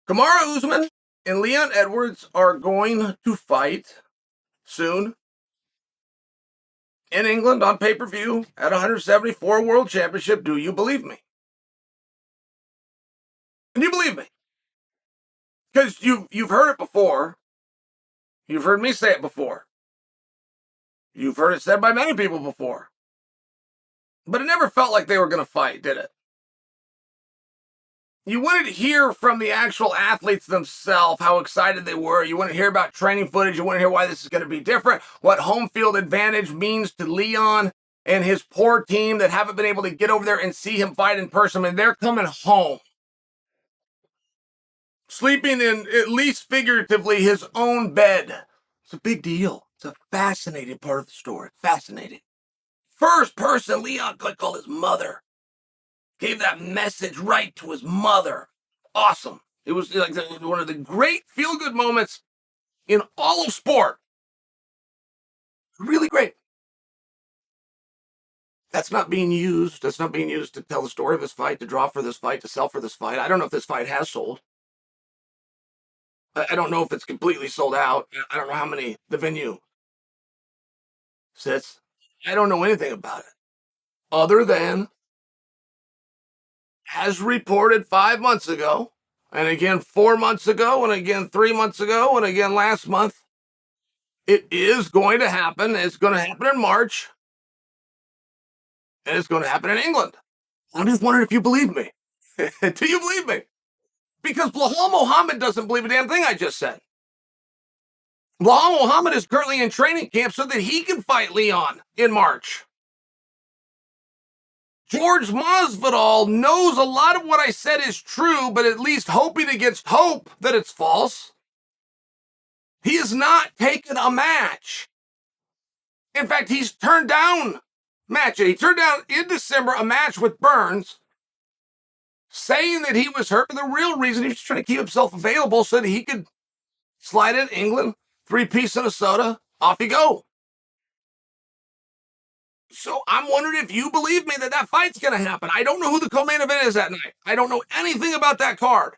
Kamaru Usman and Leon Edwards are going to fight soon in England on pay-per-view at 174 World Championship. Do you believe me? Can you believe me? Because you've heard it before. You've heard me say it before. You've heard it said by many people before. But it never felt like they were going to fight, did it? You wouldn't hear from the actual athletes themselves how excited they were. You wouldn't hear about training footage. You wouldn't hear why this is going to be different, what home field advantage means to Leon and his poor team that haven't been able to get over there and see him fight in person. And they're coming home, sleeping in, at least figuratively, his own bed. It's a big deal. It's a fascinating part of the story. Fascinating. First person Leon could call his mother. Gave that message right to his mother. Awesome. It was like one of the great feel-good moments in all of sport. Really great. That's not being used. That's not being used to tell the story of this fight, to draw for this fight, to sell for this fight. I don't know if this fight has sold. I don't know if it's completely sold out. I don't know how many the venue sits. I don't know anything about it. Other than, as reported 5 months ago, and again 4 months ago, and again 3 months ago, and again last month, it is going to happen. It's going to happen in March. And it's going to happen in England. I'm just wondering if you believe me. Do you believe me? Because Belal Muhammad doesn't believe a damn thing I just said. Belal Muhammad is currently in training camp so that he can fight Leon in March. George Masvidal knows a lot of what I said is true, but at least hoping against hope that it's false. He has not taken a match. In fact, he's turned down matches. He turned down in December a match with Burns, saying that he was hurt, but the real reason he was trying to keep himself available so that he could slide in England, 3-piece and a soda, off you go. So I'm wondering if you believe me that that fight's going to happen. I don't know who the co-main event is that night. I don't know anything about that card.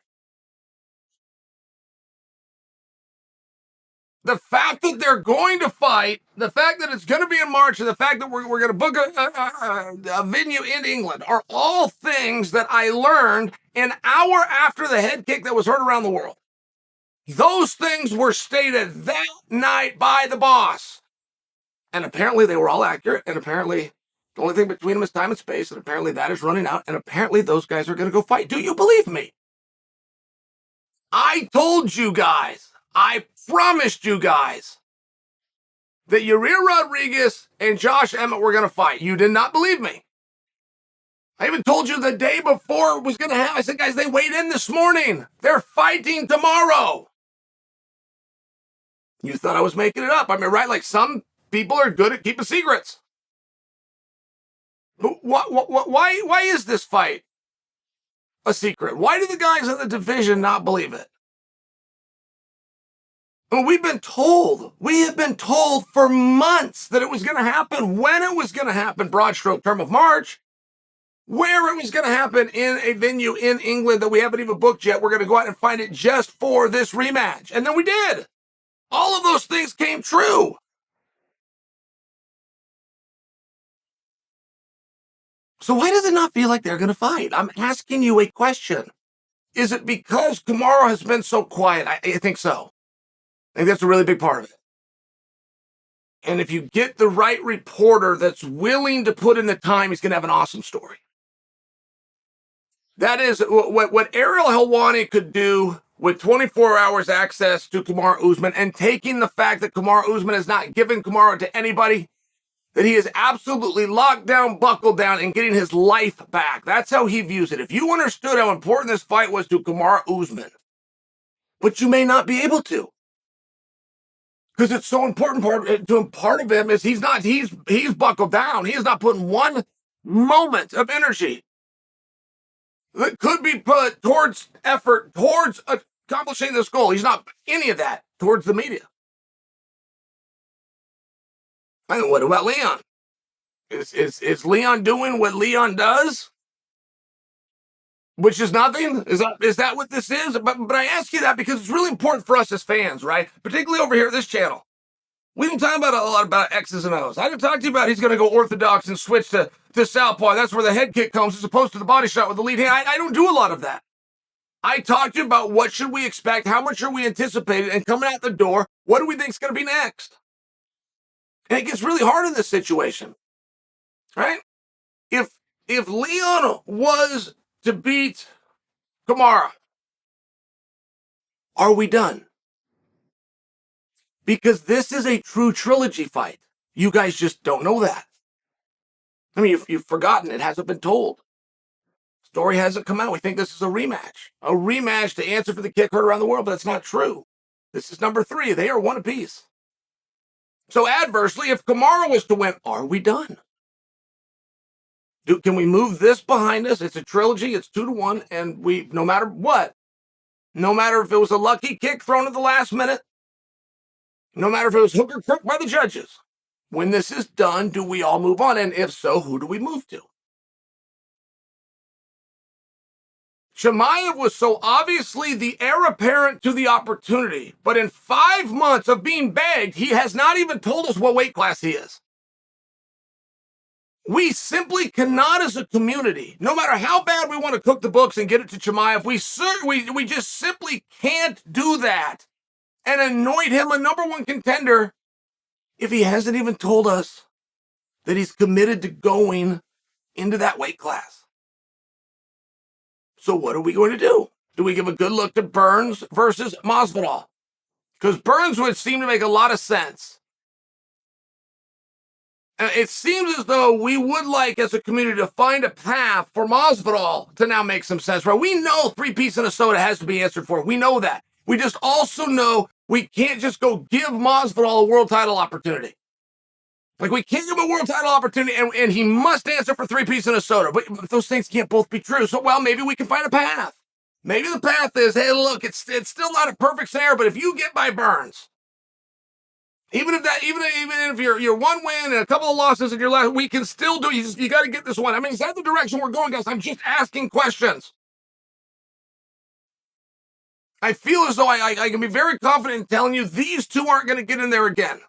The fact that they're going to fight, the fact that it's going to be in March, and the fact that we're going to book a venue in England are all things that I learned an hour after the head kick that was heard around the world. Those things were stated that night by the boss. And apparently they were all accurate, and apparently the only thing between them is time and space, and apparently that is running out, and apparently those guys are going to go fight. Do you believe me? I told you guys, I promised you guys that Yair Rodriguez and Josh Emmett were going to fight. You did not believe me. I even told you the day before it was going to happen. I said, guys, they weighed in this morning. They're fighting tomorrow. You thought I was making it up. I mean, right? Like some people are good at keeping secrets. But why is this fight a secret? Why do the guys in the division not believe it? Well, we have been told for months that it was going to happen, when it was going to happen, broad stroke term of March, where it was going to happen in a venue in England that we haven't even booked yet. We're going to go out and find it just for this rematch. And then we did. All of those things came true. So why does it not feel like they're going to fight? I'm asking you a question. Is it because Kamaru has been so quiet? I think so. I think that's a really big part of it. And if you get the right reporter that's willing to put in the time, he's going to have an awesome story. That is what Ariel Helwani could do with 24 hours access to Kamaru Usman, and taking the fact that Kamaru Usman has not given Kamaru to anybody, that he is absolutely locked down, buckled down, and getting his life back. That's how he views it. If you understood how important this fight was to Kamaru Usman, but you may not be able to, because it's so important part of him is he's buckled down. He is not putting one moment of energy that could be put towards effort, towards accomplishing this goal. He's not any of that towards the media. And what about Leon? Is Leon doing what Leon does? which is nothing. Is that what this is? But I ask you that because it's really important for us as fans, right? Particularly over here at this channel. We didn't talk about a lot about X's and O's. I didn't talk to you about he's going to go orthodox and switch to southpaw. That's where the head kick comes as opposed to the body shot with the lead hand. I don't do a lot of that. I talked to you about what should we expect, how much are we anticipating, and coming out the door, what do we think is going to be next? And it gets really hard in this situation, right? If Leon was to beat Kamaru, are we done? Because this is a true trilogy fight. You guys just don't know that. I mean, you've forgotten. It hasn't been told. Story hasn't come out. We think this is a rematch. A rematch to answer for the kick heard around the world, but that's not true. This is number 3. They are one apiece. So adversely, if Kamaru was to win, are we done? Can we move this behind us? It's a trilogy. It's 2-1, and we, no matter what, no matter if it was a lucky kick thrown at the last minute, no matter if it was hook or crook by the judges, when this is done, do we all move on? And if so, who do we move to? Chimaev was so obviously the heir apparent to the opportunity, but in 5 months of being begged, he has not even told us what weight class he is. We simply cannot, as a community, no matter how bad we want to cook the books and get it to Chimaev, we just simply can't do that and anoint him a number 1 contender if he hasn't even told us that he's committed to going into that weight class. So what are we going to do? Do we give a good look to Burns versus Masvidal? Because Burns would seem to make a lot of sense. And it seems as though we would like, as a community, to find a path for Masvidal to now make some sense. Right? We know 3-piece in a soda has to be answered for. We know that. We just also know we can't just go give Masvidal a world title opportunity. Like, we can't give him a world title opportunity, and he must answer for 3-piece in a soda. But those things can't both be true. So, well, maybe we can find a path. Maybe the path is, hey, look, it's still not a perfect scenario, but if you get by Burns, even if you're 1 win and a couple of losses in your last, we can still do. You got to get this one. I mean, is that the direction we're going, guys? I'm just asking questions. I feel as though I can be very confident in telling you these two aren't going to get in there again.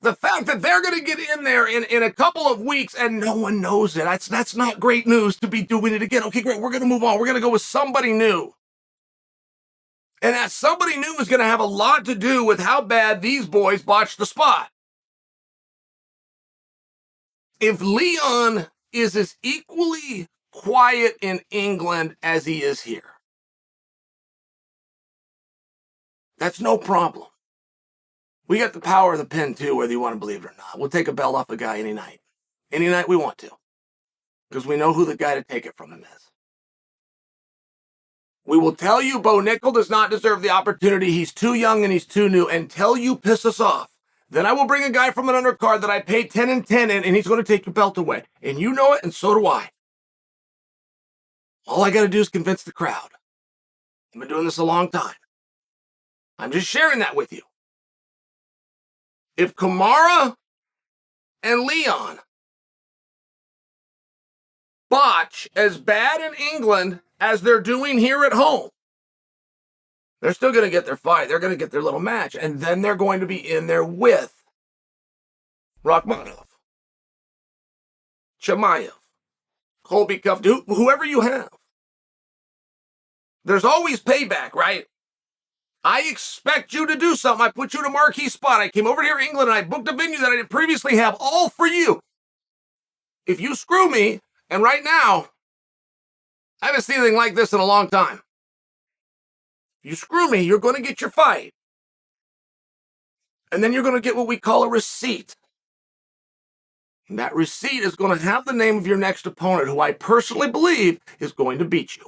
The fact that they're going to get in there in a couple of weeks and no one knows it, that's not great news to be doing it again. Okay, great, we're going to move on. We're going to go with somebody new. And that somebody new is going to have a lot to do with how bad these boys botched the spot. If Leon is as equally quiet in England as he is here, that's no problem. We got the power of the pen, too, whether you want to believe it or not. We'll take a belt off a guy any night. Any night we want to. Because we know who the guy to take it from him is. We will tell you Bo Nickel does not deserve the opportunity. He's too young and he's too new. Until you piss us off, then I will bring a guy from an undercard that I paid 10 and 10 in, and he's going to take your belt away. And you know it, and so do I. All I got to do is convince the crowd. I've been doing this a long time. I'm just sharing that with you. If Kamaru and Leon botch as bad in England as they're doing here at home, they're still going to get their fight. They're going to get their little match. And then they're going to be in there with Rakhmonov, Chimaev, Colby Covington, whoever you have. There's always payback, right? I expect you to do something. I put you in a marquee spot. I came over here to England and I booked a venue that I didn't previously have, all for you. If you screw me, and right now, I haven't seen anything like this in a long time. If you screw me, you're going to get your fight. And then you're going to get what we call a receipt. And that receipt is going to have the name of your next opponent, who I personally believe is going to beat you.